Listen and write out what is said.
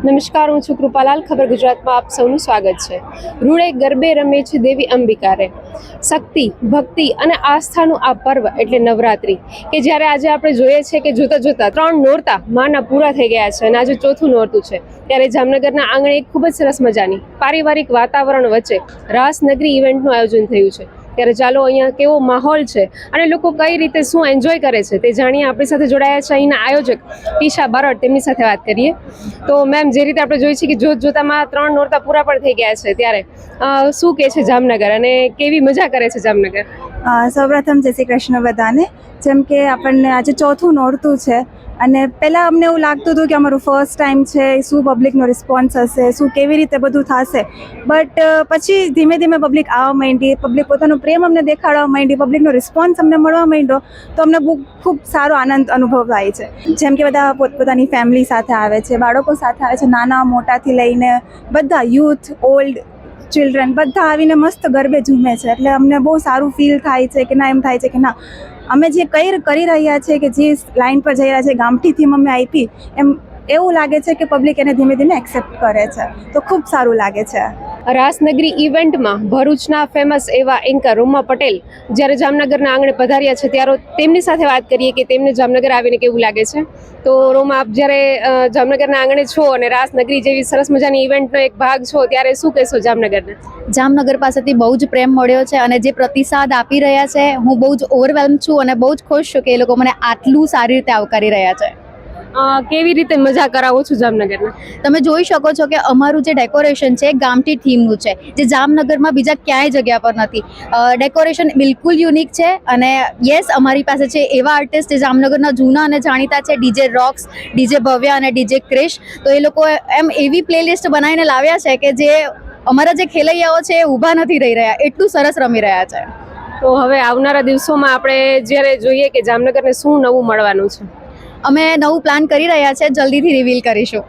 નમસ્કાર, હું છું કૃપાલાલ. ખબર ગુજરાતમાં આપ સૌનું સ્વાગત છે. રૂડે ગરબે રમે છે દેવી અંબિકા રે. શક્તિ, ભક્તિ અને આસ્થાનું આ પર્વ એટલે નવરાત્રિ, કે જ્યારે આજે આપણે જોઈએ છે કે જોતા જોતા 3 નોરતા માના પૂરા થઈ ગયા છે અને આજે ચોથું નોરતું છે. ત્યારે જામનગરના આંગણે એક ખૂબ જ સરસ મજાની પારિવારિક વાતાવરણ વચ્ચે રાસનગરી ઇવેન્ટનું આયોજન થયું છે. ત્યારે ચાલો અહીંયા કેવો માહોલ છે અને લોકો કઈ રીતે શું એન્જોય કરે છે તે જાણીએ. આપણી સાથે જોડાયા છે અહીંના આયોજક ટીશા બારોટ, તેમની સાથે વાત કરીએ. તો મેમ, જે રીતે આપણે જોઈએ છીએ કે જોતામાં 3 નોરતા પૂરા પણ થઈ ગયા છે, ત્યારે શું કહે છે જામનગર અને કેવી મજા કરે છે જામનગર? સૌપ્રથમ જય શ્રી કૃષ્ણ બધાને. જેમ કે આપણને આજે ચોથું નોરતું છે અને પહેલાં અમને એવું લાગતું હતું કે અમારું ફર્સ્ટ ટાઈમ છે, શું પબ્લિકનો રિસ્પોન્સ હશે, શું કેવી રીતે બધું થશે. બટ પછી ધીમે ધીમે પબ્લિક આવવા માંડી, પબ્લિક પોતાનો પ્રેમ અમને દેખાડવા માંડી, પબ્લિકનો રિસ્પોન્સ અમને મળવા માંડ્યો, તો અમને ખૂબ સારો આનંદ અનુભવ થાય છે. જેમ કે બધા પોતપોતાની ફેમિલી સાથે આવે છે, બાળકો સાથે આવે છે, નાના મોટાથી લઈને બધા, યુથ, ઓલ્ડ, ચિલ્ડ્રન, બધા આવીને મસ્ત ગરબે ઝૂમે છે. એટલે અમને બહુ સારું ફીલ થાય છે કે ના, એમ થાય છે કે ના, અમે જે કરી રહ્યા છીએ, કે જે લાઈન પર જઈ રહ્યા છે, ગામઠી થીમ અમે આપી, એમ એવું લાગે છે કે પબ્લિક એને ધીમે ધીમે એક્સેપ્ટ કરે છે, તો ખૂબ સારું લાગે છે. રાસનગરી ઇવેન્ટમાં ભરૂચના ફેમસ એવા એન્કર રોમા પટેલ જ્યારે જામનગરના આંગણે પધાર્યા છે, ત્યારે તેમની સાથે વાત કરીએ કે તેમને જામનગર આવીને કેવું લાગે છે. તો રોમા, આપ જ્યારે જામનગરના આંગણે છો અને રાસનગરી જેવી સરસ મજાની ઇવેન્ટનો એક ભાગ છો, ત્યારે શું કહેશો જામનગરને? જામનગર પાસેથી બહુ જ પ્રેમ મળ્યો છે અને જે પ્રતિસાદ આપી રહ્યા છે, હું બહુ જ ઓવરવેલ્મ છું અને બહુ જ ખુશ છું કે એ લોકો મને આટલું સારી રીતે આવકારી રહ્યા છે. કેવી રીતે મજા કરાવો છો જામનગરના? તમે જોઈ શકો છો કે અમારું જે ડેકોરેશન છે ગામઠી થીમનું છે, જે જામનગરમાં બીજા ક્યાંય જગ્યા પર નથી. ડેકોરેશન બિલકુલ યુનિક છે અને યસ, અમારી પાસે છે એવા આર્ટિસ્ટ જે જામનગરના જૂના અને જાણીતા છે, ડીજે રોક્સ, ડીજે ભવ્ય અને ડીજે ક્રિશ. તો એ લોકો એમ એવી પ્લેલિસ્ટ બનાવીને લાવ્યા છે કે જે અમારા જે ખેલૈયાઓ છે એ ઊભા નથી રહી રહ્યા, એટલું સરસ રમી રહ્યા છે. તો હવે આવનારા દિવસોમાં આપણે જ્યારે જોઈએ કે જામનગરને શું નવું મળવાનું છે? અમે નવું પ્લાન કરી રહ્યા છે, જલ્દીથી રિવીલ કરીશું.